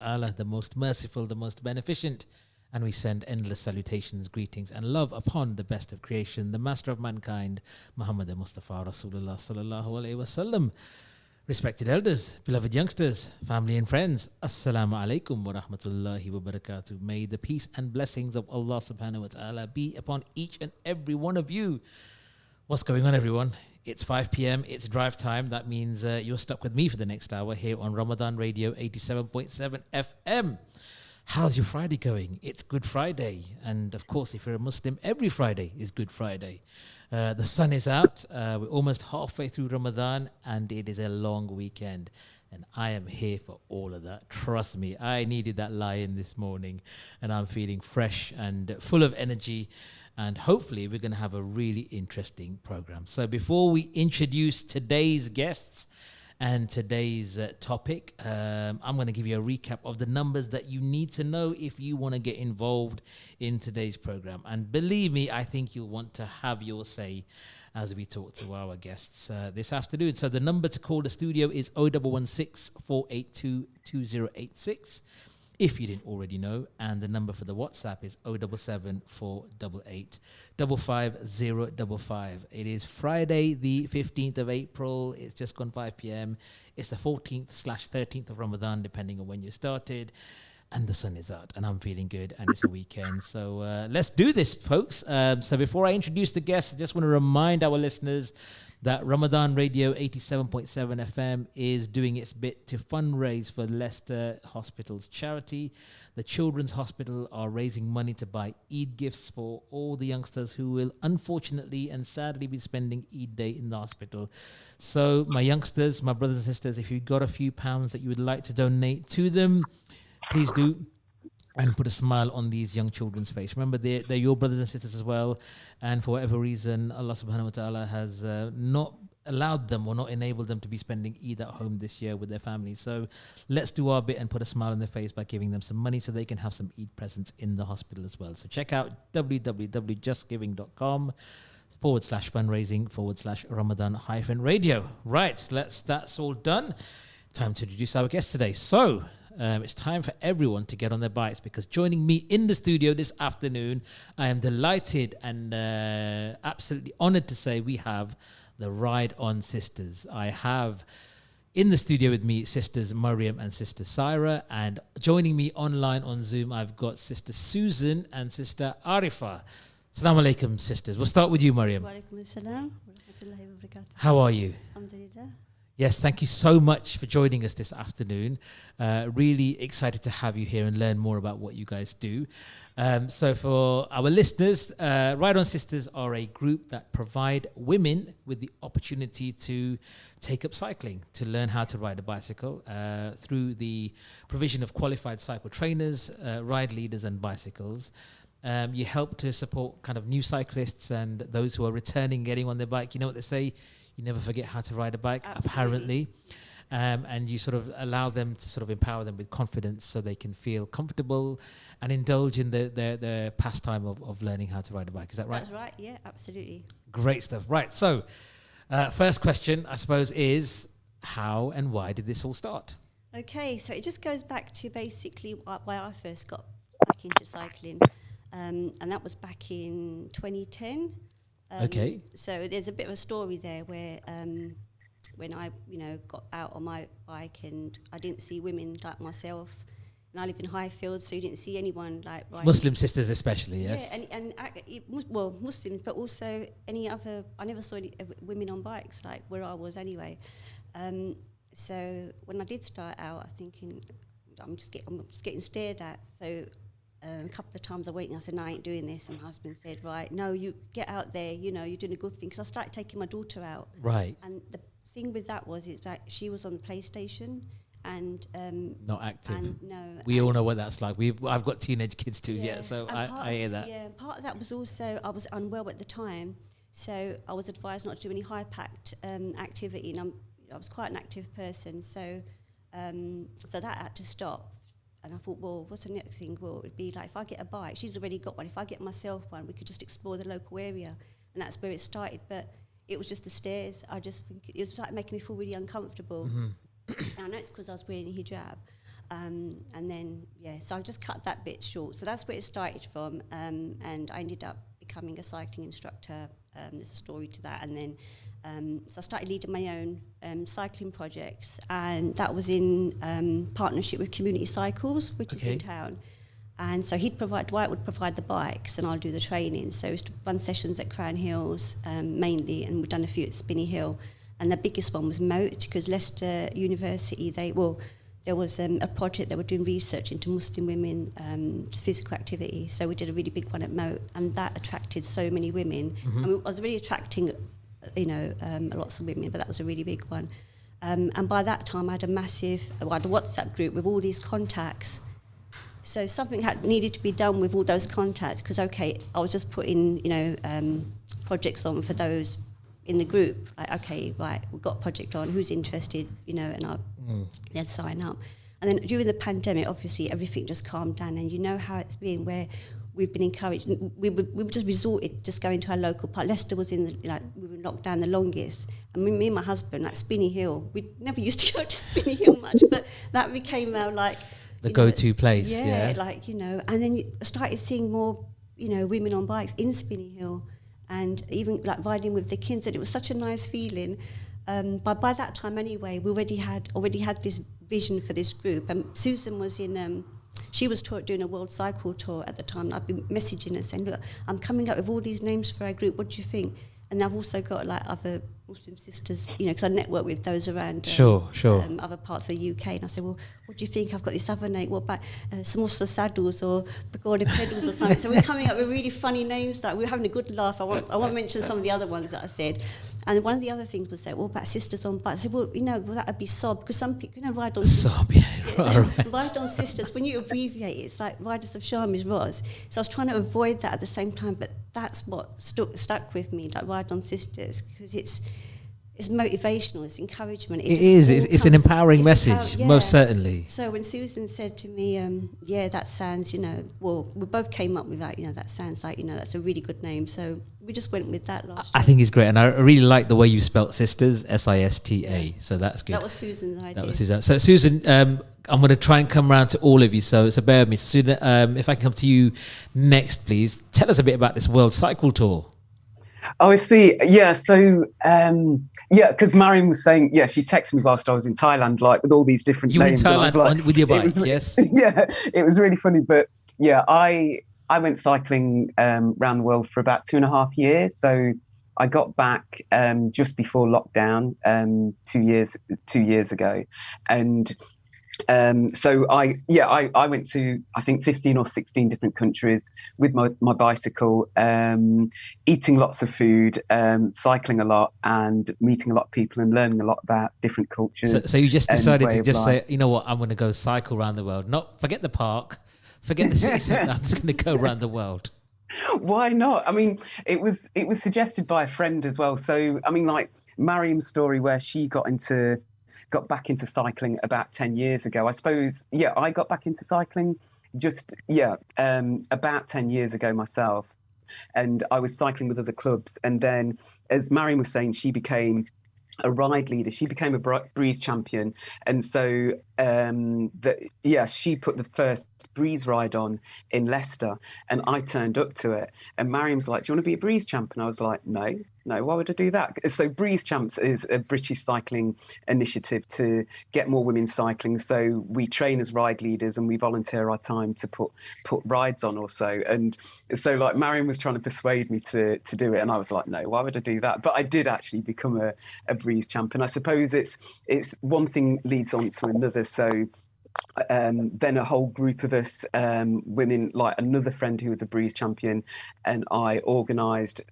Allah, the most merciful, the most beneficent. And we send endless salutations, greetings, and love upon the best of creation, the master of mankind, Muhammad Mustafa Rasulullah Sallallahu Alaihi Wasallam. Respected elders, beloved youngsters, family and friends, Assalamu alaikum wa rahmatullahi wa barakatuh. May the peace and blessings of Allah subhanahu wa ta'ala be upon each and every one of you. What's going on, everyone? It's 5 p.m. It's drive time. That means you're stuck with me for the next hour here on Ramadan Radio 87.7 FM. How's your Friday going? It's Good Friday. And of course, if you're a Muslim, every Friday is Good Friday. The sun is out. We're almost halfway through Ramadan and it is a long weekend. And I am here for all of that. Trust me, I needed that lie-in this morning and I'm feeling fresh and full of energy. And hopefully we're going to have a really interesting program. So before we introduce today's guests and today's topic, I'm going to give you a recap of the numbers that you need to know if you want to get involved in today's program. And believe me, I think you'll want to have your say as we talk to our guests this afternoon. So the number to call the studio is 0116 482 2086. If you didn't already know, and the number for the WhatsApp is 077 488 55055. It is Friday, the 15th of April. It's just gone 5 p.m. It's the 14th/13th of Ramadan, depending on when you started. And the sun is out, and I'm feeling good, and it's a weekend. So let's do this, folks. So before I introduce the guests, I just want to remind our listeners that Ramadan Radio 87.7 FM is doing its bit to fundraise for Leicester Hospital's charity. The Children's Hospital are raising money to buy Eid gifts for all the youngsters who will unfortunately and sadly be spending Eid day in the hospital. So my youngsters, my brothers and sisters, if you've got a few pounds that you would like to donate to them, please do. And put a smile on these young children's face. Remember, they're your brothers and sisters as well. And for whatever reason, Allah subhanahu wa ta'ala has not allowed them or not enabled them to be spending Eid at home this year with their families. So let's do our bit and put a smile on their face by giving them some money so they can have some Eid presents in the hospital as well. So check out www.justgiving.com/fundraising/Ramadan-radio. Right, that's all done. Time to introduce our guest today. So it's time for everyone to get on their bikes because joining me in the studio this afternoon, I am delighted and absolutely honored to say we have the Ride On Sisters. I have in the studio with me Sisters Maryam and Sister Saira, and joining me online on Zoom, I've got Sister Susan and Sister Arifa. Assalamu alaikum, sisters. We'll start with you, Maryam. Wa alaikum assalam wa rahmatullahi wa barakatuh. How are you? Alhamdulillah. Yes, thank you so much for joining us this afternoon. Really excited to have you here and learn more about what you guys do. So for our listeners, Ride On Sisters are a group that provide women with the opportunity to take up cycling, to learn how to ride a bicycle through the provision of qualified cycle trainers, ride leaders and bicycles. You help to support kind of new cyclists and those who are returning, getting on their bike. You know what they say? You never forget how to ride a bike, apparently. And you sort of allow them to sort of empower them with confidence so they can feel comfortable and indulge in their pastime of learning how to ride a bike. Is that right? That's right, yeah, absolutely. Great stuff. Right, so first question, I suppose, is how and why did this all start? Okay, so it just goes back to basically why I first got back into cycling. And that was back in 2010. Okay. So there's a bit of a story there where when I, got out on my bike and I didn't see women like myself, and I live in Highfield, so you didn't see anyone like riding. Muslim sisters especially, yes. Yeah, and Muslims, but also any other. I never saw any women on bikes like where I was anyway. So when I did start out, I was thinking I'm just getting stared at. So a couple of times I went and I said, no, I ain't doing this. And my husband said, right, no, you get out there, you're doing a good thing. Because I started taking my daughter out. Right. And the thing with that was, it's like she was on the PlayStation and... not active. And no. We all know what that's like. I've got teenage kids too, so I hear that. Yeah, part of that was also, I was unwell at the time. So I was advised not to do any high-packed activity. And I was quite an active person. So that had to stop. And I thought, well, what's the next thing? Well, it'd be like if I get a bike, she's already got one. If I get myself one, we could just explore the local area. And that's where it started. But it was just the stairs. I just think it was like making me feel really uncomfortable. Mm-hmm. And I know it's because I was wearing a hijab. And then, so I just cut that bit short. So that's where it started from. And I ended up becoming a cycling instructor. There's a story to that. And then, so I started leading my own cycling projects. And that was in partnership with Community Cycles, which is in town. And so Dwight would provide the bikes and I'll do the training. So I used to run sessions at Crown Hills mainly, and we've done a few at Spinney Hill. And the biggest one was Moat, because Leicester University, there was a project, they were doing research into Muslim women's physical activity. So we did a really big one at Moat, and that attracted so many women. I mean, I was really attracting, lots of women, but that was a really big one. And by that time, I had a WhatsApp group with all these contacts. So something needed to be done with all those contacts, because, I was just putting, projects on for those in the group. Like, okay, right, we've got a project on, who's interested, and they'd sign up. And then during the pandemic, obviously, everything just calmed down. And you know how it's been, where we've been encouraged. We were just resorted, just going to our local park. Leicester was we were locked down the longest. And me and my husband, like Spinney Hill, we never used to go to Spinney Hill much, but that became our, the go-to place. And then you started seeing more, women on bikes in Spinney Hill, and even riding with the kids, and it was such a nice feeling. But by that time anyway, we already had this vision for this group. And Susan was she was doing a world cycle tour at the time. I've been messaging her saying, look, I'm coming up with all these names for our group, what do you think? And I've also got other Muslim sisters, because I network with those around sure. Other parts of the UK. And I said, well, what do you think? I've got this other name. What about Samosa Saddles or Pagoda Pedals or something? So we're coming up with really funny names. We're having a good laugh. I won't mention some of the other ones that I said. And one of the other things was what about Sisters on Bikes? I said, well, that would be SOB, because some people, ride on... SOB, right. Ride on Sisters. When you abbreviate it, it's like Riders of Shami's Roz. So I was trying to avoid that at the same time, but that's what stuck with me, Ride on Sisters, because it's motivational, it's encouragement. It's an empowering message, most certainly. So when Susan said to me, that sounds, we both came up with that, that sounds like, that's a really good name. So we just went with that last year. I think it's great. And I really like the way you spelt Sistas, Sista. Yeah. So that's good. That was Susan's idea. That was Susan. So Susan, I'm going to try and come around to all of you. So bear with me. Susan, if I can come to you next, please. Tell us a bit about this World Cycle Tour. Oh, I see. Yeah. So, because Maryam was saying, she texted me whilst I was in Thailand, with all these different names. You were in Thailand with your bike, yes? Yeah, it was really funny. But I went cycling around the world for about 2.5 years. So I got back just before lockdown 2 years ago. And so I went to, I think, 15 or 16 different countries with my bicycle, eating lots of food, cycling a lot, and meeting a lot of people and learning a lot about different cultures. So you just decided to just say, you know what, I'm going to go cycle around the world. Not forget the park, forget the city. I'm just going to go around the world. Why not? I mean, it was suggested by a friend as well. So I mean, Maryam's story where she got back into cycling about 10 years ago. I suppose, I got back into cycling about 10 years ago myself. And I was cycling with other clubs. And then, as Maryam was saying, she became a ride leader. She became a breeze champion. And so, she put the first breeze ride on in Leicester, and I turned up to it. And Maryam's like, do you want to be a breeze champ? And I was like, no, why would I do that? So Breeze Champs is a British cycling initiative to get more women cycling. So we train as ride leaders and we volunteer our time to put rides on also. And so Maryam was trying to persuade me to do it. And I was like, no, why would I do that? But I did actually become a Breeze Champ. And I suppose it's one thing leads on to another. So then a whole group of us women, another friend who was a breeze champion, and I organised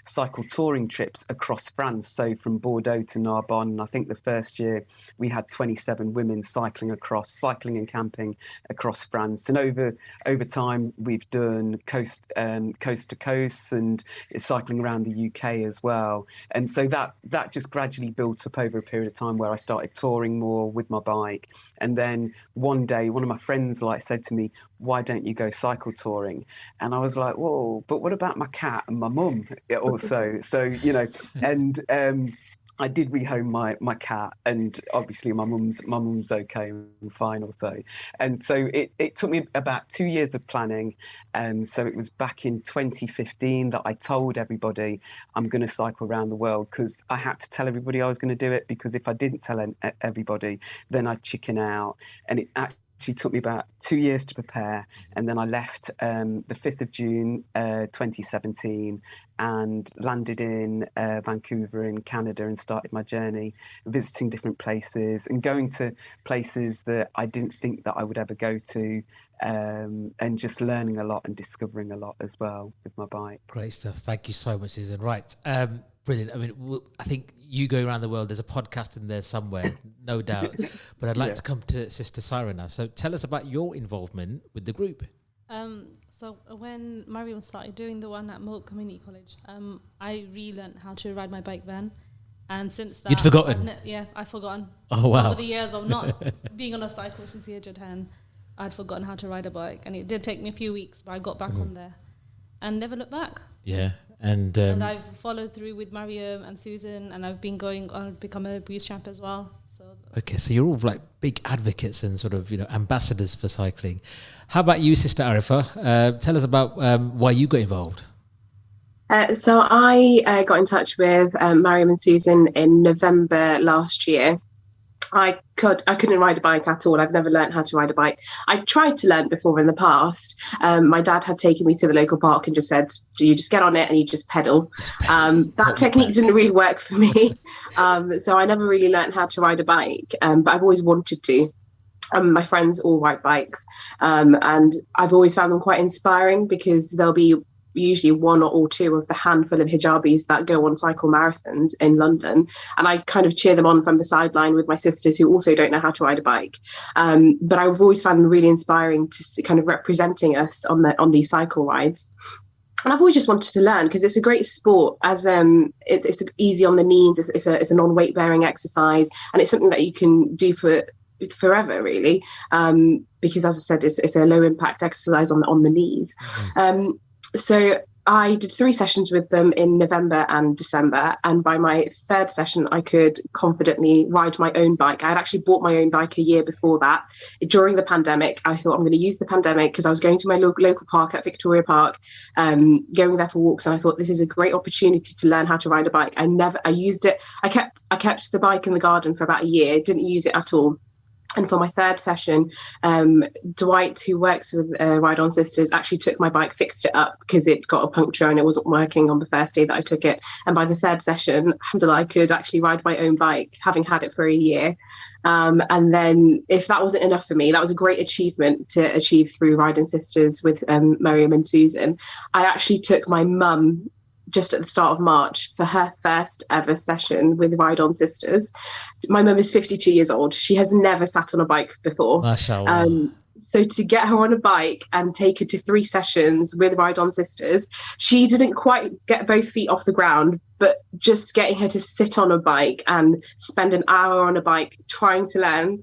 cycle touring trips across France, so from Bordeaux to Narbonne. And I think the first year we had 27 women cycling and camping across France. And over time we've done coast to coast and cycling around the UK as well. And so that just gradually built up over a period of time where I started touring more with my bike. And then one day, one of my friends said to me, why don't you go cycle touring? And I was like, whoa, but what about my cat and my mum also? So, and I did rehome my cat, and obviously my mum's okay and fine also. And so it took me about 2 years of planning. And so it was back in 2015 that I told everybody I'm going to cycle around the world, because I had to tell everybody I was going to do it, because if I didn't tell everybody, then I'd chicken out. And it actually took me about 2 years to prepare, and then I left the 5th of June 2017 and landed in Vancouver in Canada and started my journey visiting different places and going to places that I didn't think that I would ever go to, and just learning a lot and discovering a lot as well with my bike. Great stuff. Thank you so much, Susan. Right. Brilliant. I mean, I think you go around the world, there's a podcast in there somewhere, no doubt. But I'd like to come to Sister Saira now. So tell us about your involvement with the group. So when Maryam started doing the one at Moat Community College, I relearned how to ride my bike then. And since that... You'd forgotten? I'd forgotten. Oh, wow. Over the years of not being on a cycle since the age of 10, I'd forgotten how to ride a bike. And it did take me a few weeks, but I got back on there and never looked back. Yeah. And I've followed through with Maryam and Susan, and I've been going on to become a breeze champ as well. So you're all like big advocates and sort of, ambassadors for cycling. How about you, Sister Arifa? Tell us about why you got involved. So I got in touch with Maryam and Susan in November last year. I couldn't ride a bike at all. I've never learned how to ride a bike. I tried to learn before in the past. My dad had taken me to the local park and just said, you just get on it and you just pedal. That technique didn't really work for me. So I never really learned how to ride a bike, but I've always wanted to. My friends all ride bikes, and I've always found them quite inspiring, because they'll be usually one or two of the handful of hijabis that go on cycle marathons in London, and I kind of cheer them on from the sideline with my sisters who also don't know how to ride a bike, but I've always found them really inspiring to kind of representing us on these cycle rides. And I've always just wanted to learn, because it's a great sport, as it's easy on the knees, it's a non-weight bearing exercise, and it's something that you can do for forever, really, because, as I said, it's a low impact exercise on the knees. So I did 3 sessions with them in November and December, and by my 3rd session I could confidently ride my own bike. I had actually bought my own bike a year before that. During the pandemic, I thought I'm going to use the pandemic, because I was going to my local park at Victoria Park, going there for walks, and I thought this is a great opportunity to learn how to ride a bike. I used it. I kept the bike in the garden for about a year, didn't use it at all. And for my 3rd session, Dwight, who works with Ride On Sisters, actually took my bike, fixed it up, because it got a puncture and it wasn't working on the first day that I took it. And by the 3rd session, alhamdulillah, I could actually ride my own bike, having had it for a year. And then, if that wasn't enough for me, that was a great achievement to achieve through Ride On Sisters with Maryam and Susan. I actually took my mum just at the start of March for her first ever session with Ride On Sisters. My mum is 52 years old. She has never sat on a bike before. Mashallah. So to get her on a bike and take her to 3 sessions with Ride On Sisters, she didn't quite get both feet off the ground, but just getting her to sit on a bike and spend an hour on a bike trying to learn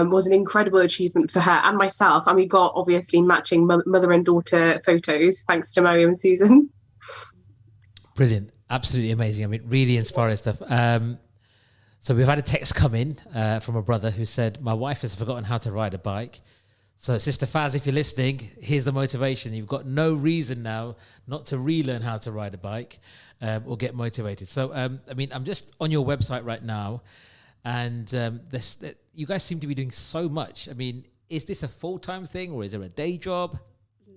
was an incredible achievement for her and myself. And we got obviously matching mother and daughter photos, thanks to Maryam and Susan. Brilliant. Absolutely amazing. I mean, really inspiring stuff. So we've had a text come in from a brother who said, my wife has forgotten how to ride a bike. So Sister Faz, if you're listening, here's the motivation. You've got no reason now not to relearn how to ride a bike or get motivated. So, I mean, I'm just on your website right now, and you guys seem to be doing so much. I mean, is this a full-time thing, or is there a day job?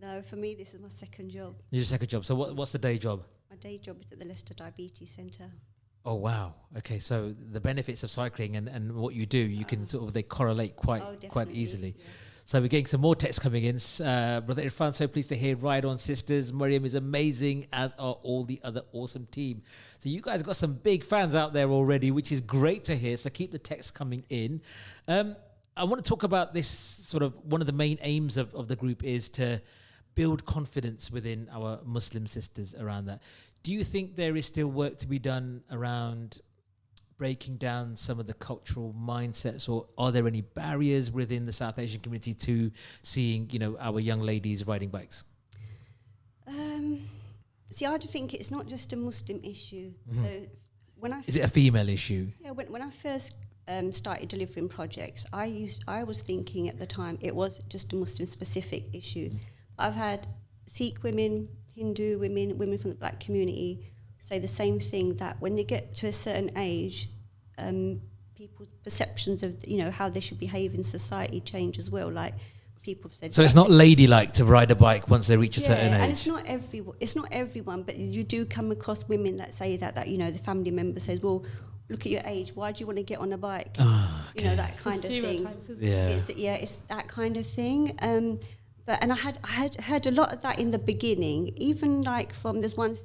No, for me, this is my second job. Your second job. So what's the day job? My day job is at the Leicester Diabetes Centre. Oh, wow. Okay, so the benefits of cycling and what you do, you can they correlate quite easily. Yeah. So we're getting some more texts coming in. Brother Irfhan, so pleased to hear Ride On Sisters. Maryam is amazing, as are all the other awesome team. So you guys got some big fans out there already, which is great to hear. So keep the texts coming in. I want to talk about this sort of one of the main aims of the group is to build confidence within our Muslim sisters around that. Do you think there is still work to be done around breaking down some of the cultural mindsets, or are there any barriers within the South Asian community to seeing, our young ladies riding bikes? See, I think it's not just a Muslim issue. Mm-hmm. So when I Is it a female issue? Yeah, when I first started delivering projects, I was thinking at the time it was just a Muslim specific issue. I've had Sikh women, Hindu women, women from the black community say the same thing, that when they get to a certain age, people's perceptions of how they should behave in society change as well. Like people have said. So it's not ladylike to ride a bike once they reach a certain age. And it's not everyone, but you do come across women that say that the family member says, well, look at your age, why do you want to get on a bike? Okay. That kind of thing. Yeah. It's that kind of thing. And I had heard a lot of that in the beginning, even like from there's one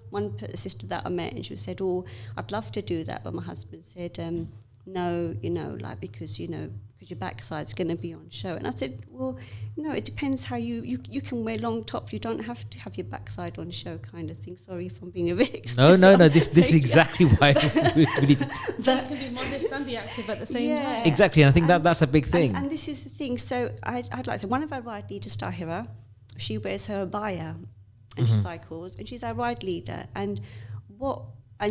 sister that I met, and she said, oh, I'd love to do that, but my husband said, no, because your backside's going to be on show. And I said, well, it depends how you can wear long tops. You don't have to have your backside on show, kind of thing. Sorry if I'm being a bit explicit. No. This is exactly why we need to. So it can be modest and be active at the same time. Exactly, and I think that's a big thing. And this is the thing. So I'd like to say, one of our ride leaders, Tahira, she wears her abaya and she cycles, and she's our ride leader. And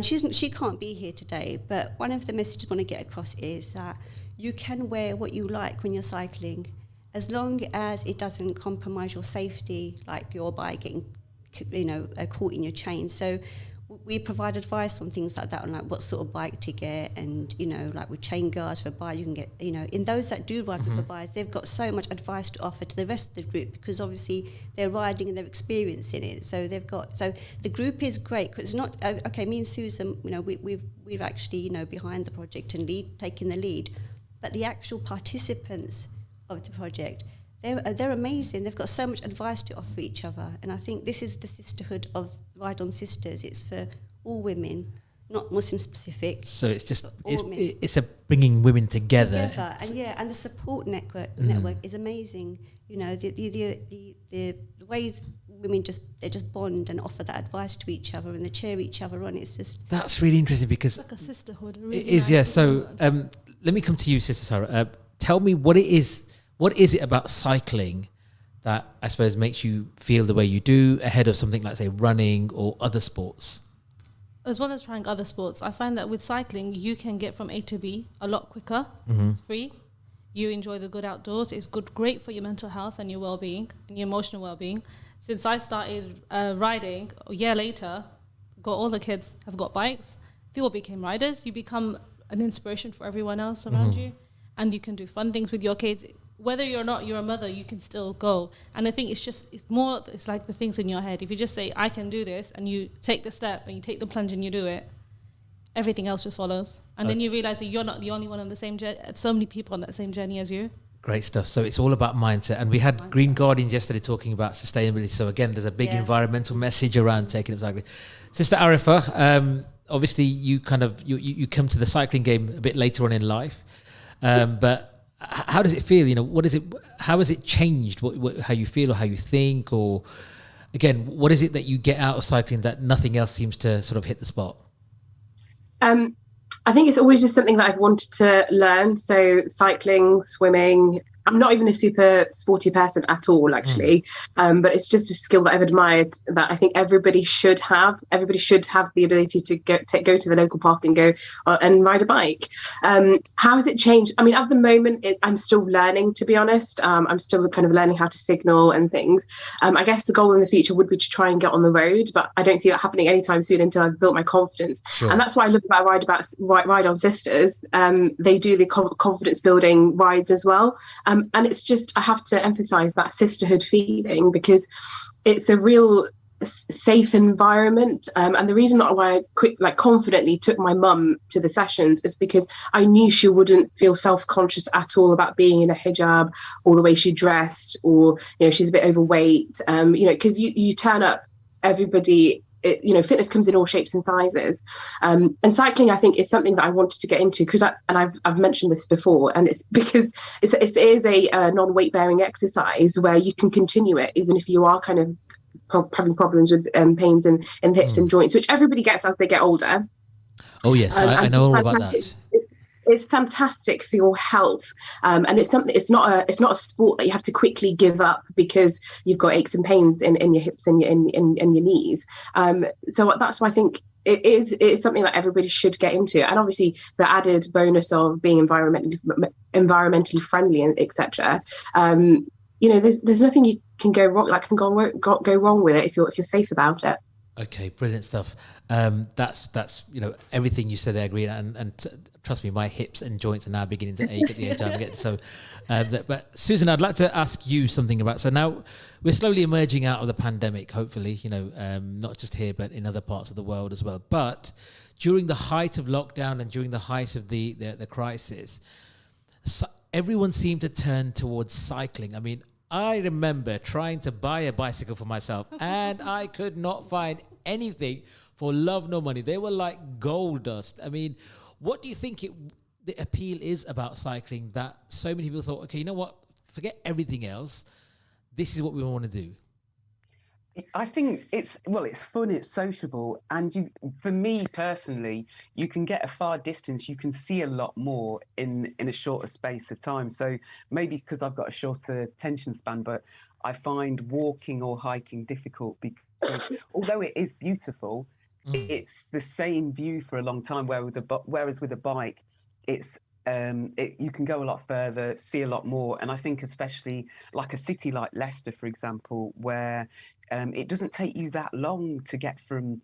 she can't be here today, but one of the messages I want to get across is that you can wear what you like when you're cycling, as long as it doesn't compromise your safety, like your bike getting, caught in your chain. So we provide advice on things like that, on like what sort of bike to get, and like with chain guards for a bike, you can get, in those that do ride with the bikes, they've got so much advice to offer to the rest of the group, because obviously they're riding and they're experiencing it. So the group is great, because it's not okay. Me and Susan, we've actually behind the project and taking the lead, but the actual participants of the project, they're amazing. They've got so much advice to offer each other, and I think this is the sisterhood of Ride On Sisters. It's for all women, not Muslim specific. So it's just it's a bringing women together. And the support network is amazing. The way women just bond and offer that advice to each other, and they cheer each other on. It's just that's really interesting, because it's like a sisterhood. Really it is, nice. So let me come to you, Sister Saira. Tell me what it is. What is it about cycling that I suppose makes you feel the way you do ahead of something like, say, running or other sports? As well as trying other sports, I find that with cycling, you can get from A to B a lot quicker. It's free. You enjoy the good outdoors. It's great for your mental health and your well-being and your emotional well-being. Since I started riding, a year later, all the kids have got bikes. They all became riders. You become an inspiration for everyone else around you, and you can do fun things with your kids. Whether you're not you're a mother, you can still go. And I think it's like the things in your head. If you just say, I can do this, and you take the step and you take the plunge and you do it, everything else just follows. And then you realize that you're not the only one on the same journey. So many people on that same journey as you. Great stuff. So it's all about mindset. And we had Green Guardians yesterday talking about sustainability. So again, there's a big environmental message around taking up cycling. Sister Arifa, obviously you you come to the cycling game a bit later on in life, but how does it feel? What is it? How has it changed? How you feel or how you think? Or again, what is it that you get out of cycling that nothing else seems to sort of hit the spot? I think it's always just something that I've wanted to learn. So cycling, swimming. I'm not even a super sporty person at all, actually, but it's just a skill that I've admired, that I think everybody should have. Everybody should have the ability to go to the local park and go and ride a bike. How has it changed? I mean, at the moment, I'm still learning, to be honest. I'm still kind of learning how to signal and things. I guess the goal in the future would be to try and get on the road, but I don't see that happening anytime soon until I've built my confidence. Sure. And that's why I love about Ride On Sisters. They do the confidence building rides as well. And it's just, I have to emphasize that sisterhood feeling, because it's a real safe environment. And the reason why I confidently took my mum to the sessions is because I knew she wouldn't feel self-conscious at all about being in a hijab, or the way she dressed, or, she's a bit overweight, because you turn up, everybody, fitness comes in all shapes and sizes, and cycling, I think, is something that I wanted to get into, because I've mentioned this before, and it's because it is a non-weight bearing exercise where you can continue it even if you are kind of having problems with pains in hips and joints, which everybody gets as they get older. Oh yes, I know all about that. It's fantastic for your health, and it's something. It's not a sport that you have to quickly give up because you've got aches and pains in your hips and your knees. So that's why I think it's something that everybody should get into, and obviously the added bonus of being environmentally friendly and etc. There's nothing you can go wrong, like can go wrong with it if you're safe about it. Okay, brilliant stuff. That's everything you said. I agree, and trust me, my hips and joints are now beginning to ache at the age I'm getting. So, but Susan, I'd like to ask you something about. So now we're slowly emerging out of the pandemic. Hopefully, not just here but in other parts of the world as well. But during the height of lockdown and during the height of the crisis, everyone seemed to turn towards cycling. I mean, I remember trying to buy a bicycle for myself and I could not find anything for love nor money. They were like gold dust. I mean, what do you think the appeal is about cycling that so many people thought, okay, you know what, forget everything else. This is what we want to do. I think it's fun, it's sociable, and for me personally, you can get a far distance, you can see a lot more in a shorter space of time. So maybe because I've got a shorter attention span, but I find walking or hiking difficult because although it is beautiful, it's the same view for a long time. Whereas with a bike, it's you can go a lot further, see a lot more, and I think especially like a city like Leicester, for example, where it doesn't take you that long to get from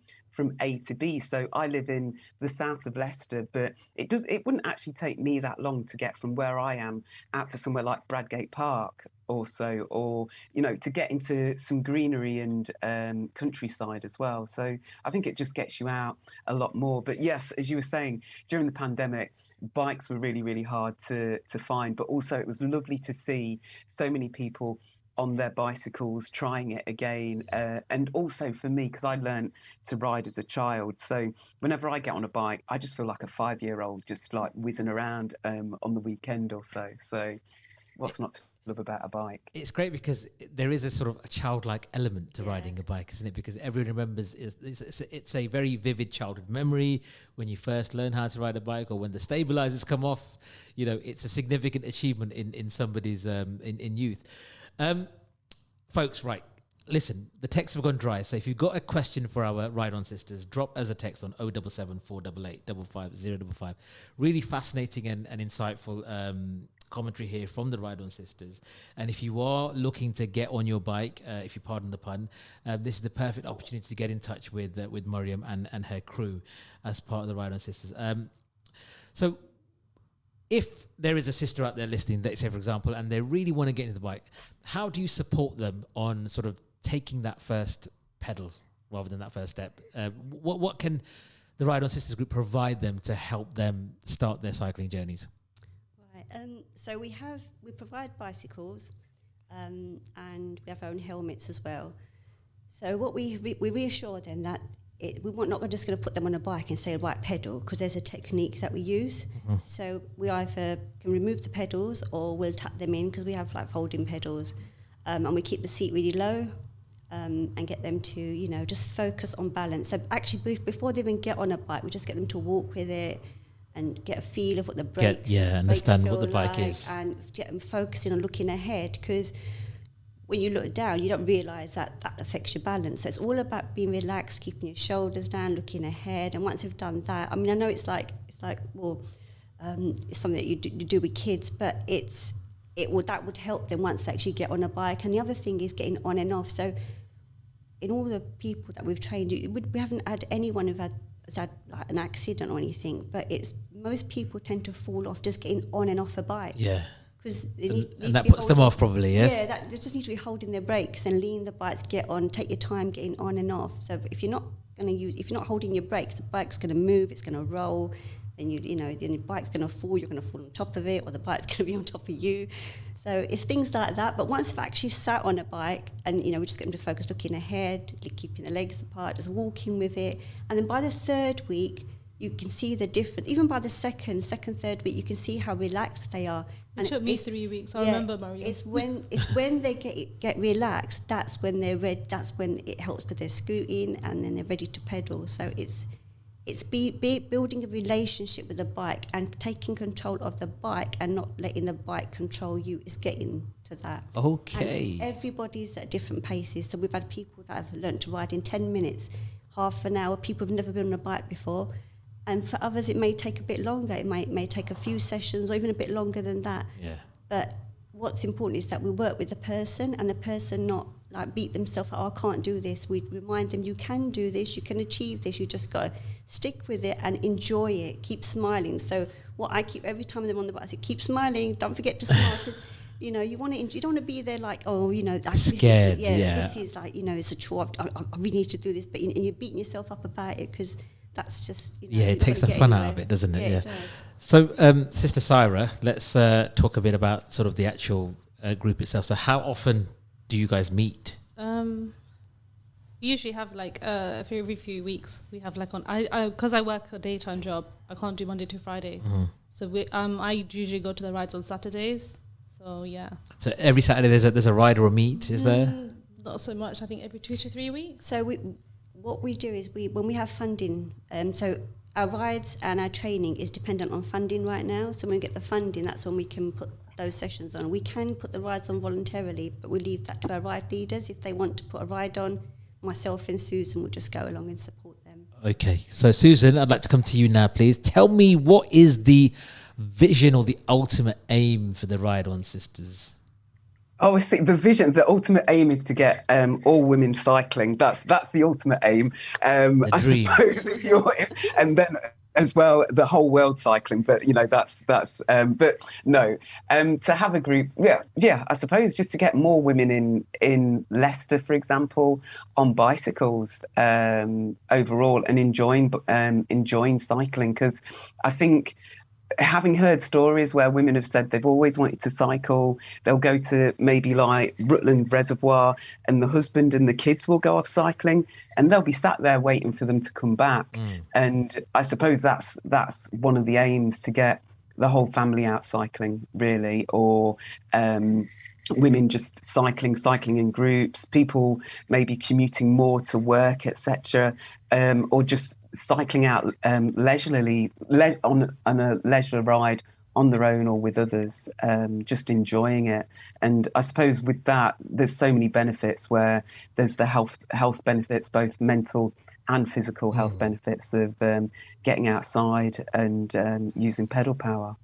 A to B. So I live in the south of Leicester, but it wouldn't actually take me that long to get from where I am out to somewhere like Bradgate Park or to get into some greenery and countryside as well. So I think it just gets you out a lot more. But yes, as you were saying, during the pandemic, bikes were really, really hard to find, but also it was lovely to see so many people on their bicycles trying it again, and also for me, because I learned to ride as a child, so whenever I get on a bike I just feel like a 5-year-old just like whizzing around on the weekend or so what's not to love about a bike? It's great because there is a sort of a childlike element to riding a bike, isn't it? Because everyone remembers it's a very vivid childhood memory when you first learn how to ride a bike, or when the stabilizers come off. It's a significant achievement in somebody's in youth. Folks, right, listen, the texts have gone dry, so if you've got a question for our Ride On Sisters, drop us a text on 077 488 55055. Really fascinating and insightful commentary here from the Ride On Sisters. And if you are looking to get on your bike, if you pardon the pun, this is the perfect opportunity to get in touch with Maryam and her crew as part of the Ride On Sisters. So if there is a sister out there listening, let's say, for example, and they really want to get into the bike, how do you support them on sort of taking that first pedal rather than that first step? What can the Ride On Sisters group provide them to help them start their cycling journeys? Right. So we provide bicycles, and we have our own helmets as well. So what we reassure them that we're not just going to put them on a bike and say right pedal, because there's a technique that we use. Mm-hmm. So we either can remove the pedals or we'll tap them in, because we have like folding pedals, and we keep the seat really low, and get them to just focus on balance. So actually before they even get on a bike, we just get them to walk with it and get a feel of what the brakes understand what the bike is, and get them focusing on looking ahead, because when you look down, you don't realise that affects your balance. So it's all about being relaxed, keeping your shoulders down, looking ahead. And once you've done that, I mean, I know it's something that you do with kids, but that would help them once they actually get on a bike. And the other thing is getting on and off. So in all the people that we've trained, we haven't had anyone who's had like an accident or anything, but most people tend to fall off just getting on and off a bike. Yeah. Because and that puts them off probably, yes? Yeah, they just need to be holding their brakes and lean the bikes, get on, take your time getting on and off. So if you're not holding your brakes, the bike's going to move, it's going to roll, then then the bike's going to fall, you're going to fall on top of it, or the bike's going to be on top of you. So it's things like that. But once they've actually sat on a bike, and we just get them to focus looking ahead, keeping the legs apart, just walking with it, and then by the third week, you can see the difference. Even by the second, third week, you can see how relaxed they are. It took me 3 weeks. I remember, Maria. It's when they get relaxed. That's when they're ready. That's when it helps with their scooting, and then they're ready to pedal. So it's building a relationship with the bike and taking control of the bike, and not letting the bike control you. Is getting to that. Okay. And everybody's at different paces. So we've had people that have learned to ride in 10 minutes. half an hour. People have never been on a bike before. And for others, it may take a bit longer. It may take a few sessions or even a bit longer than that. Yeah. But what's important is that we work with the person, and the person not like beat themselves up, oh, I can't do this. We remind them, you can do this, you can achieve this, you just got to stick with it and enjoy it, keep smiling. So what I keep, every time I'm on the bike, I say, keep smiling, don't forget to smile, because you know, you want to. You don't want to be there like, oh, you know, like, scared. This is like, you know, it's a chore. I really need to do this, but you're beating yourself up about it because that's just, you know, it takes the fun out of it, doesn't it? Yeah. It does. So, Sister Saira, let's talk a bit about sort of the actual group itself. So, how often do you guys meet? We usually have like every few weeks. We have like because I work a daytime job, I can't do Monday to Friday. Mm-hmm. So I usually go to the rides on Saturdays. So yeah. So every Saturday there's a ride or a meet, is there? Not so much. I think every 2 to 3 weeks. So what we do is when we have funding, so our rides and our training is dependent on funding right now. So when we get the funding, that's when we can put those sessions on. We can put the rides on voluntarily, but we leave that to our ride leaders. If they want to put a ride on, myself and Susan will just go along and support them. Okay, so Susan, I'd like to come to you now, please. Tell me, what is the vision or the ultimate aim for the Ride On Sisters? Oh, I think the vision, the ultimate aim is to get all women cycling. That's the ultimate aim. I dream. suppose and then as well the whole world cycling. But you know, that's but no, to have a group, yeah. I suppose just to get more women in Leicester, for example, on bicycles overall, and enjoying cycling, because I think, having heard stories where women have said they've always wanted to cycle, they'll go to maybe like Rutland Reservoir, and the husband and the kids will go off cycling, and they'll be sat there waiting for them to come back. And I suppose that's one of the aims, to get the whole family out cycling, really, or women just cycling in groups, people maybe commuting more to work, etc., or just cycling out leisurely on a leisure ride on their own or with others, just enjoying it. And I suppose with that, there's so many benefits, where there's the health benefits, both mental and physical health benefits of getting outside and using pedal power.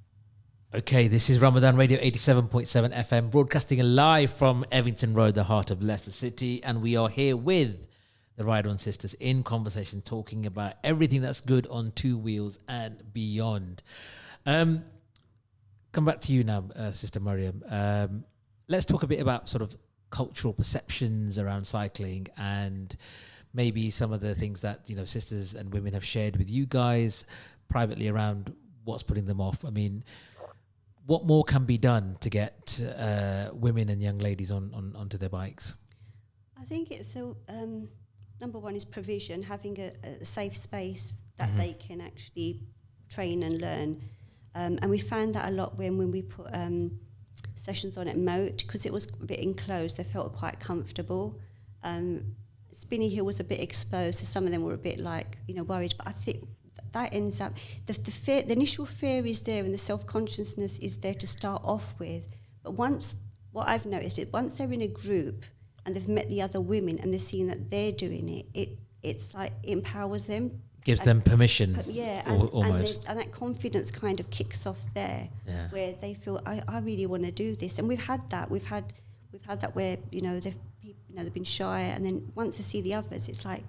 Okay, this is Ramadan Radio 87.7 FM, broadcasting live from Evington Road, the heart of Leicester City, and we are here with the Ride On Sisters in conversation, talking about everything that's good on two wheels and beyond. Come back to you now, Sister Maryam. Let's talk a bit about sort of cultural perceptions around cycling, and maybe some of the things that, you know, sisters and women have shared with you guys privately around what's putting them off. I mean, what more can be done to get women and young ladies onto their bikes? I think it's so. Number one is provision, having a safe space that they can actually train and learn. And we found that a lot when we put sessions on at Moat, because it was a bit enclosed, they felt quite comfortable. Spinney Hill was a bit exposed, so some of them were a bit like, you know, worried. But I think that ends up, the initial fear is there, and the self-consciousness is there to start off with. But what I've noticed is once they're in a group, and they've met the other women and they're seeing that they're doing it's like it empowers them. Gives them permission. Almost. And that confidence kind of kicks off there, where they feel, I really want to do this. And we've had that. We've had that where, you know, they've been shy, and then once they see the others, it's like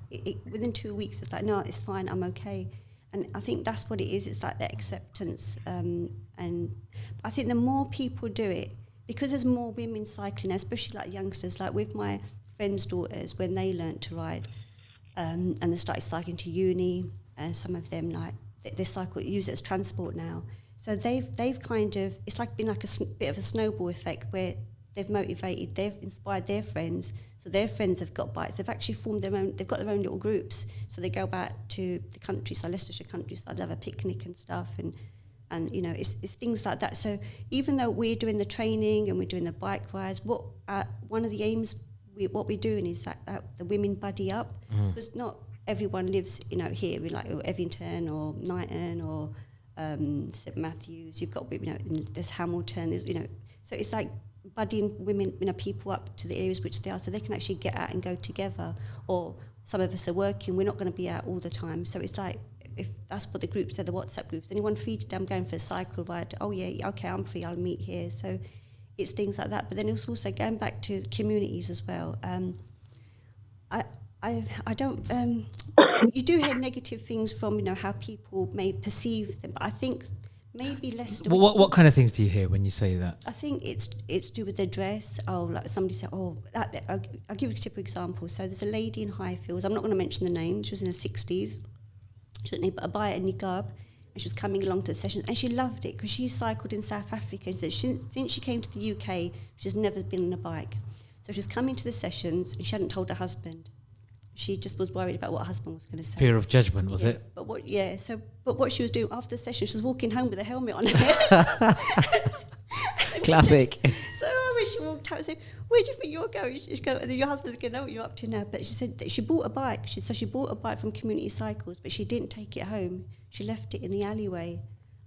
within 2 weeks, it's like, no, it's fine, I'm okay. And I think that's what it is. It's like the acceptance. And I think the more people do it, because there's more women cycling, especially like youngsters, like with my friends' daughters, when they learnt to ride, and they started cycling to uni, and some of them like they cycle, use it as transport now. So they've kind of, it's like been like a bit of a snowball effect, where they've motivated, they've inspired their friends. So their friends have got bikes. They've actually formed their own. They've got their own little groups. So they go back to the countryside, Leicestershire countryside, have a picnic and stuff, and you know, it's things like that. So even though we're doing the training and we're doing the bike rides, one of the aims, what we're doing is that the women buddy up, because not everyone lives, you know, here. We like Evington or Knighton or St Matthews. You've got, you know, there's Hamilton. There's, you know, so it's like buddying women, you know, people up to the areas which they are, so they can actually get out and go together. Or some of us are working, we're not going to be out all the time. So it's like, if that's what the group said, the WhatsApp groups, anyone free today? I'm going for a cycle ride. Oh yeah, okay, I'm free, I'll meet here. So it's things like that. But then it's also going back to communities as well. I don't, you do hear negative things from, how people may perceive them, but I think maybe less. What kind of things do you hear when you say that? I think it's to do with the dress. Oh, like somebody said, I'll give you a typical example. So there's a lady in Highfields, I'm not going to mention the name, she was in her 60s, she had a abaya and niqab, and she was coming along to the sessions, and she loved it because she cycled in South Africa, and so since she came to the UK, she's never been on a bike. So she was coming to the sessions, and she hadn't told her husband. She just was worried about what her husband was going to say. Fear of judgment, was it? But what she was doing after the session, she was walking home with a helmet on her head. Classic. So when she walked out, I said, "Where do you think you're going?" She goes, "Your husband's going to know what you're up to now." But she said that she bought a bike. She bought a bike from Community Cycles, but she didn't take it home. She left it in the alleyway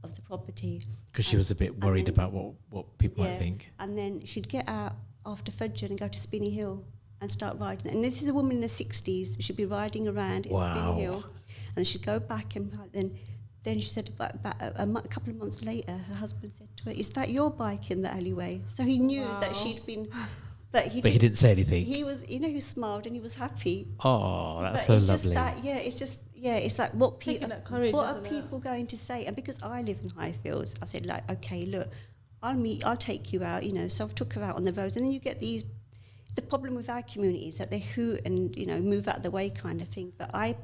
of the property. Because she was a bit worried about what people might think. And then she'd get out after Fajr and go to Spinney Hill and start riding. And this is a woman in her 60s. She'd be riding around in Spinney Hill. And she'd go back and then she said about a couple of months later, her husband said to her, "Is that your bike in the alleyway?" So he knew that she'd been... But he didn't say anything. He was, he smiled and he was happy. Oh, that's but so it's lovely. It's like what courage, what are people going to say? And because I live in Highfields, I said, like, okay, look, I'll take you out, So I took her out on the roads, and then you get these. The problem with our community is that they hoot and move out of the way kind of thing. But I,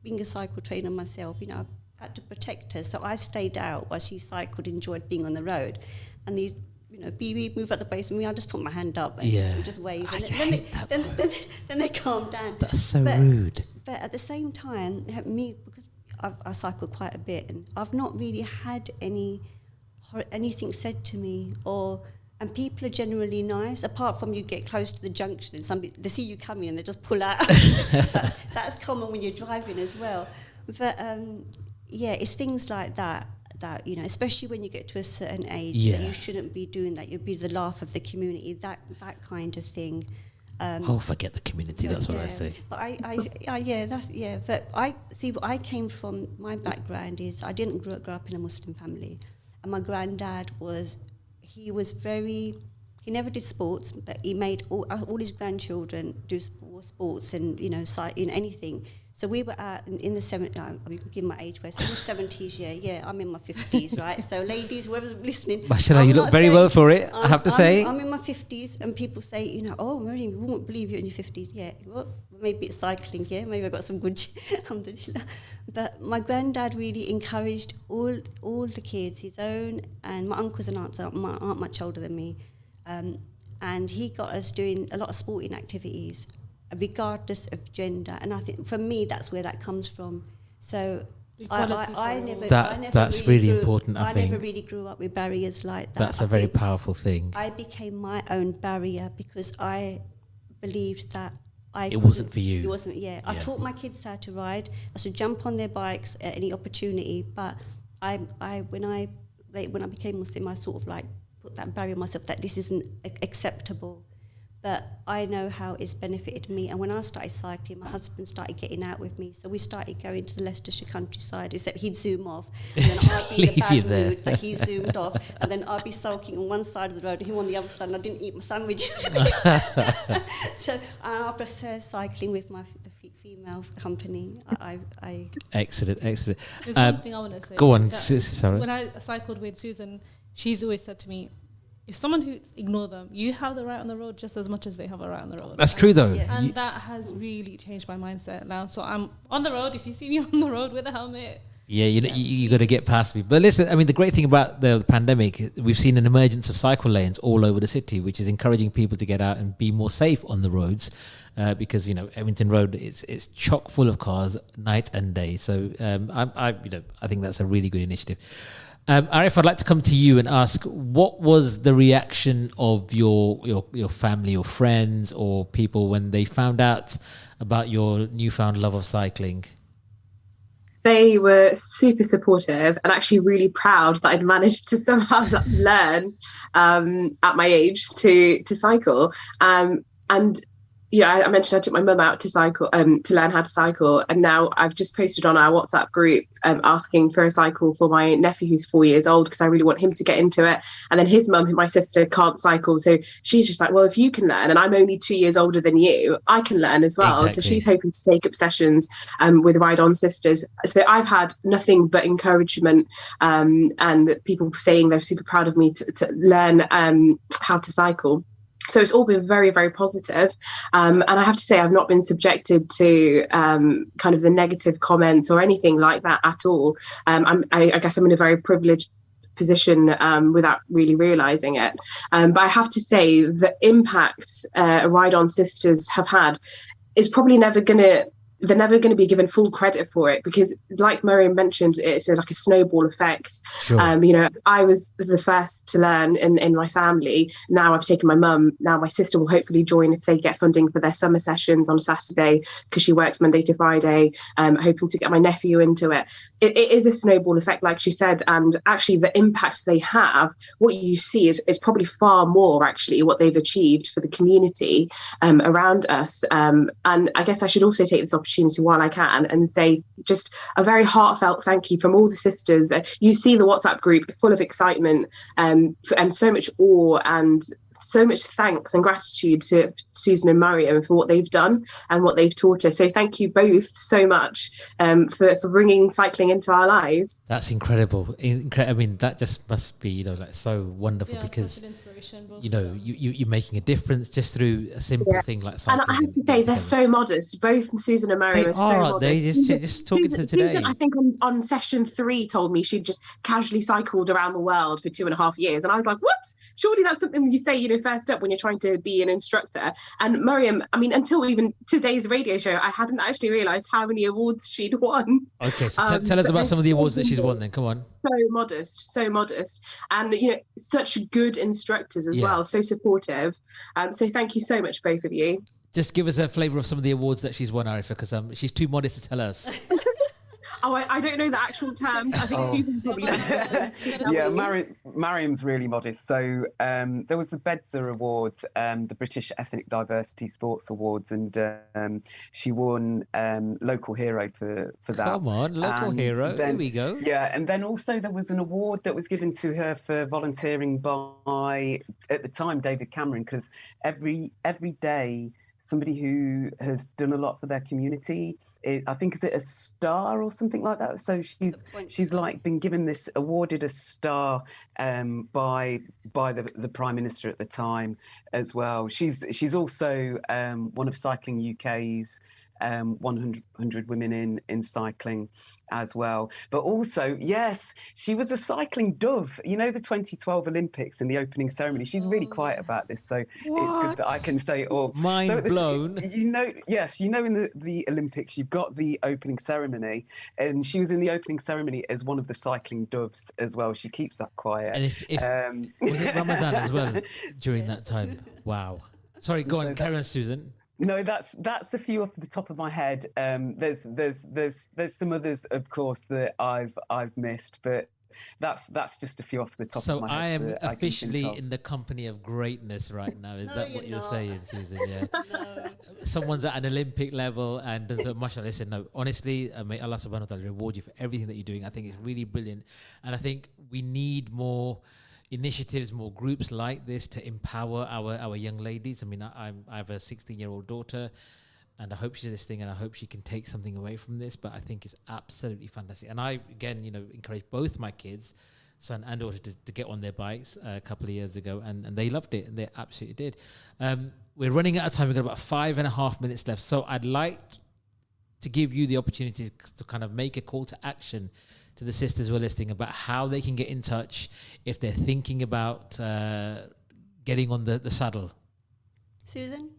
being a cycle trainer myself, I had to protect her, so I stayed out while she cycled, enjoyed being on the road, and these. BB move out the way, and I just put my hand up and just wave, and then they calm down. That's so rude. But at the same time, me, because I cycle quite a bit, and I've not really had anything said to me, and people are generally nice, apart from you get close to the junction and they see you coming and they just pull out. That's common when you're driving as well. But it's things like that, especially when you get to a certain age, that you shouldn't be doing that. You'll be the laugh of the community, that kind of thing. Forget the community. That's what I say. But But I see. What I came from, my background is I didn't grow up in a Muslim family, and my granddad he never did sports, but he made all his grandchildren do sports and in anything. So we were in the 70s, I can give my age away, so in the 70s, I'm in my 50s, right? So ladies, whoever's listening. Mashallah, you look very well for it, I have to say. I'm in my 50s, and people say, oh, Maryam, we won't believe you're in your 50s. Yeah, well, maybe it's cycling, maybe I got some good, alhamdulillah. But my granddad really encouraged all the kids, his own, and my uncles and aunts, my aunt much older than me, and he got us doing a lot of sporting activities, regardless of gender, and I think for me that's where that comes from. So I never that's really important. I think never really grew up with barriers like that. That's a very powerful thing. I became my own barrier because I believed that it wasn't for you. It wasn't. I taught my kids how to ride. I should jump on their bikes at any opportunity. But when I became Muslim, I sort of like put that barrier on myself that this isn't acceptable. But I know how it's benefited me. And when I started cycling, my husband started getting out with me. So we started going to the Leicestershire countryside, except he'd zoom off. And then I'd be in a bad mood that he zoomed off. And then I'd be sulking on one side of the road and him on the other side, and I didn't eat my sandwiches. So I prefer cycling with the female company. Excellent. There's one thing I want to say. Go on, Sarah. When I cycled with Susan, she's always said to me, if someone who ignore them, you have the right on the road just as much as they have a right on the road. That's true, though. Yes. And that has really changed my mindset now. So I'm on the road. If you see me on the road with a helmet, you got to get past me. But listen, I mean, the great thing about the pandemic, we've seen an emergence of cycle lanes all over the city, which is encouraging people to get out and be more safe on the roads, because Evington Road it's chock full of cars night and day. So I think that's a really good initiative. Arif, I'd like to come to you and ask, what was the reaction of your family or friends or people when they found out about your newfound love of cycling? They were super supportive and actually really proud that I'd managed to somehow learn at my age to cycle. And I mentioned I took my mum out to cycle, to learn how to cycle, and now I've just posted on our WhatsApp group asking for a cycle for my nephew who's 4 years old, because I really want him to get into it. And then his mum, my sister, can't cycle, so she's just like, well, if you can learn, and I'm only 2 years older than you, I can learn as well. Exactly. So she's hoping to take up sessions with Ride On Sisters. So I've had nothing but encouragement, and people saying they're super proud of me to learn how to cycle. So it's all been very, very positive. And I have to say, I've not been subjected to kind of the negative comments or anything like that at all. I guess I'm in a very privileged position without really realising it. But I have to say, the impact Ride On Sisters have had is probably they're never going to be given full credit for it, because like Maryam mentioned, it's like a snowball effect. Sure. I was the first to learn in my family. Now I've taken my mum. Now my sister will hopefully join if they get funding for their summer sessions on Saturday, because she works Monday to Friday, hoping to get my nephew into it. It is a snowball effect, like she said, and actually the impact they have, what you see is probably far more actually what they've achieved for the community around us. And I guess I should also take this opportunity while I can and say just a very heartfelt thank you from all the sisters. You see the WhatsApp group full of excitement and so much awe and so much thanks and gratitude to Susan and Maryam for what they've done and what they've taught us. So thank you both so much for bringing cycling into our lives. That's incredible. I mean, that just must be, like so wonderful, because such an inspiration, you're making a difference just through a simple thing like cycling. And I have to say, they're so modest. Both Susan and Maryam are so modest. They just talking to them today. Susan, I think on session 3 told me she'd just casually cycled around the world for 2.5 years, and I was like, what? Surely that's something you say, first up when you're trying to be an instructor. And Maryam, I mean, until even today's radio show, I hadn't actually realised how many awards she'd won. Okay, so tell us about some of the awards that she's won then, come on. So modest. And, such good instructors as well, so supportive. So thank you so much, both of you. Just give us a flavour of some of the awards that she's won, Arifa, because she's too modest to tell us. Oh, I don't know the actual terms. I think Susan's probably better. Yeah, Maryam's really modest. So there was the BEDSA Awards, the British Ethnic Diversity Sports Awards, and she won Local Hero for that. Come on, Local Hero, there we go. Yeah, and then also there was an award that was given to her for volunteering by, at the time, David Cameron, because every day, somebody who has done a lot for their community, I think, is it a star or something like that? So she's like been given awarded a star by the Prime Minister at the time as well. She's also one of Cycling UK's 100 women in cycling as well. But also, yes, she was a cycling dove. The 2012 Olympics in the opening ceremony. She's really quiet about this, so it's good that I can say it all. Mind blown. Yes, in the Olympics, you've got the opening ceremony, and she was in the opening ceremony as one of the cycling doves as well. She keeps that quiet. And if was it Ramadan as well during that time? Wow. Sorry, go on, carry on, Susan. No, that's a few off the top of my head. There's some others, of course, that I've missed, but that's just a few off the top of my head. So I am officially in the company of greatness right now. Is that what you're saying, Susan? Yeah. No. Someone's at an Olympic level and does so much. Listen, no, honestly, may Allah subhanahu wa ta'ala reward you for everything that you're doing. I think it's really brilliant, and I think we need more initiatives, more groups like this to empower our young ladies. I mean, I have a 16-year-old daughter, and I hope she's listening, and I hope she can take something away from this. But I think it's absolutely fantastic. And I, again, encourage both my kids, son and daughter, to get on their bikes a couple of years ago, and they loved it, and they absolutely did. We're running out of time. We've got about 5.5 minutes left. So I'd like to give you the opportunity to kind of make a call to action to the sisters who are listening about how they can get in touch if they're thinking about getting on the saddle. Susan?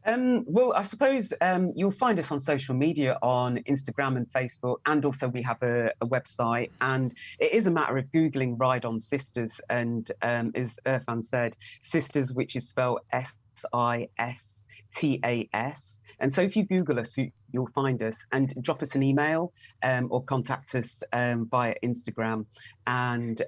Well, I suppose you'll find us on social media, on Instagram and Facebook, and also we have a website, and it is a matter of Googling Ride On Sisters, and as Irfhan said, Sisters, which is spelled Sistas. And so if you Google us, you'll find us, and drop us an email or contact us via Instagram, and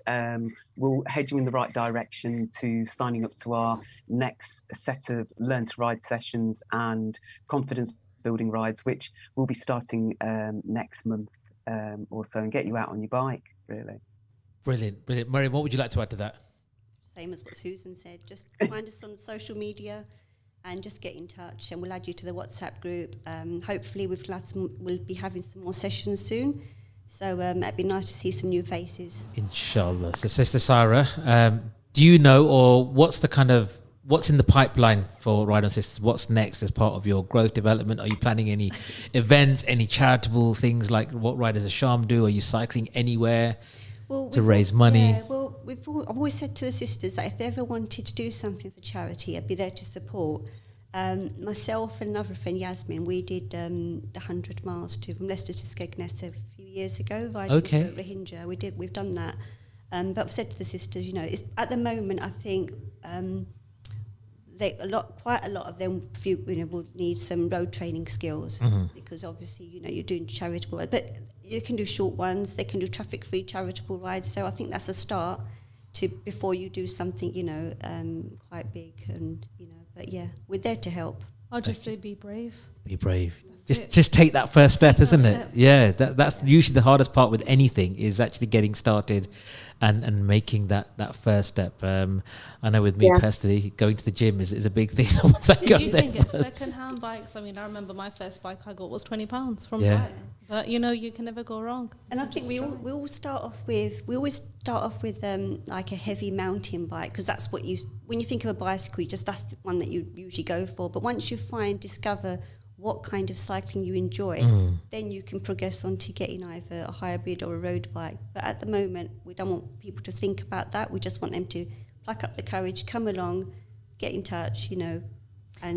we'll head you in the right direction to signing up to our next set of Learn to Ride sessions and confidence building rides, which will be starting next month or so, and get you out on your bike, really. Brilliant. Maryam, what would you like to add to that? Same as what Susan said. Just find us on social media and just get in touch, and we'll add you to the WhatsApp group. Hopefully we'll be having some more sessions soon. So it'd be nice to see some new faces. Inshallah. So Sister Saira, do you know, or what's in the pipeline for Ride on Sisters? What's next as part of your growth development? Are you planning any events, any charitable things like what Riders of Sham do? Are you cycling anywhere to raise money? Yeah, well, I've always said to the sisters that if they ever wanted to do something for charity, I'd be there to support. Myself and another friend, Yasmin, we did the 100 miles from Leicester to Skegness a few years ago, riding Okay. through Rohingya. We've done that. But I've said to the sisters, it's, at the moment, I think quite a lot of them will need some road training skills, because obviously, you're doing charitable, but you can do short ones, they can do traffic-free charitable rides. So I think that's a start before you do something, quite big, and but yeah, we're there to help. I'll just say be brave. Be brave. Just take that first step, isn't it? Yeah, that's usually the hardest part with anything, is actually getting started and making that first step. I know with me personally, going to the gym is a big thing. So once I go You there, can get second-hand bikes. I mean, I remember my first bike I got was £20 from bike. But you can never go wrong. And I think we always start off with like a heavy mountain bike, because that's what when you think of a bicycle, that's the one that you usually go for. But once you discover what kind of cycling you enjoy, then you can progress on to getting either a hybrid or a road bike. But at the moment, we don't want people to think about that. We just want them to pluck up the courage, come along, get in touch, and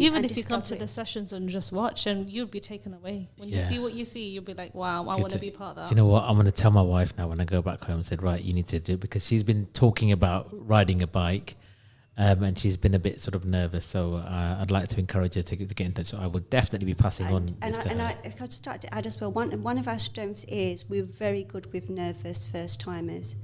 even and if you come to discover the sessions and just watch, and you'll be taken away. When you see what you see, you'll be like, wow, I want to be part of that. You know what? I'm going to tell my wife now when I go back home and said, right, you need to do it, because she's been talking about riding a bike. And she's been a bit sort of nervous, so I'd like to encourage her to get in touch. So I would definitely be passing on this to her. If I just start to add as well, one of our strengths is we're very good with nervous first timers.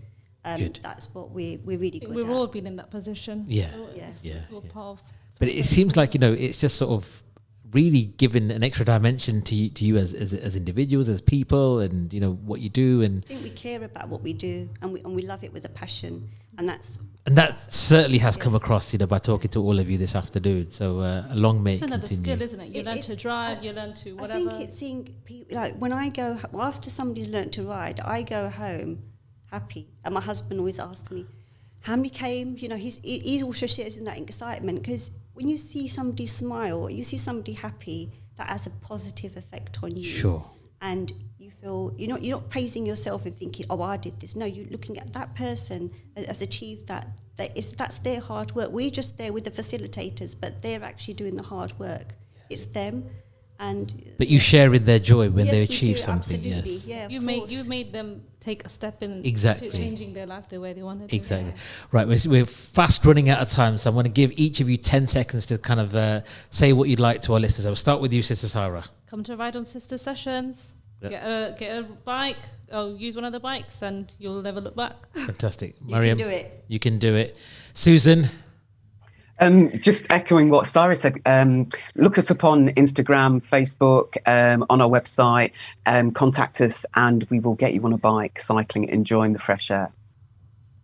Good. That's what we're really good at. We've all been in that position. Yeah. So it's all part of. But it seems like it's just sort of really given an extra dimension to you as individuals, as people, and what you do. And I think we care about what we do, and we love it with a passion, and that certainly has come across, by talking to all of you this afternoon. So long may it continue. It's another skill, isn't it? You learn to drive, you learn to whatever. I think it's seeing people, like when I go, after somebody's learnt to ride, I go home happy. And my husband always asks me, how many came? He also shares in that excitement, because when you see somebody smile, you see somebody happy, that has a positive effect on you. Sure. And you feel, you're not praising yourself and thinking, oh, I did this. No, you're looking at that person has achieved that. That's their hard work. We're just there with the facilitators, but they're actually doing the hard work. It's them. But you share in their joy when yes, they we achieve do, something. absolutely. Yes. Yeah, you made them take a step in Exactly. to changing their life the way they wanted to. Exactly. Right, we're fast running out of time, so I'm going to give each of you 10 seconds to kind of say what you'd like to our listeners. I'll start with you, Sister Saira. Come to Ride on Sister sessions. Get a bike. Use one of the bikes, and you'll never look back. Fantastic. Maryam, you can do it. You can do it. Susan. Just echoing what Saira said, look us up on Instagram, Facebook, on our website, contact us, and we will get you on a bike, cycling, enjoying the fresh air.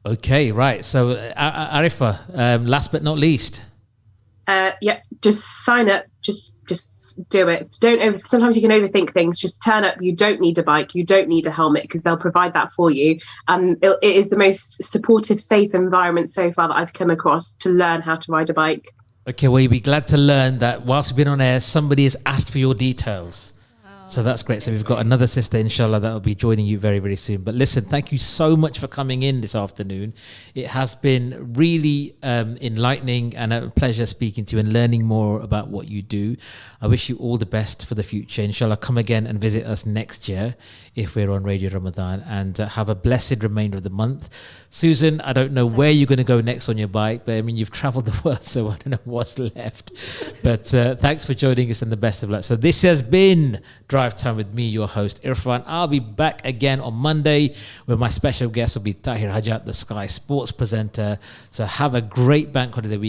Okay, right. So, Arifa, last but not least. Just sign up. Just do it. Sometimes you can overthink things. Just turn up. You don't need a bike. You don't need a helmet, because they'll provide that for you. It is the most supportive, safe environment so far that I've come across to learn how to ride a bike. Okay, well, you'll be glad to learn that whilst we've been on air, somebody has asked for your details. So that's great. So we've got another sister, inshallah, that will be joining you very, very soon. But listen, thank you so much for coming in this afternoon. It has been really enlightening and a pleasure speaking to you and learning more about what you do. I wish you all the best for the future. Inshallah, come again and visit us next year if we're on Radio Ramadan, and have a blessed remainder of the month. Susan, I don't know where you're going to go next on your bike, but I mean, you've traveled the world, so I don't know what's left. But thanks for joining us and the best of luck. So this has been Drive Time with me, your host, Irfhan. I'll be back again on Monday where my special guest will be Tahir Hajat, the Sky Sports presenter. So have a great bank holiday week.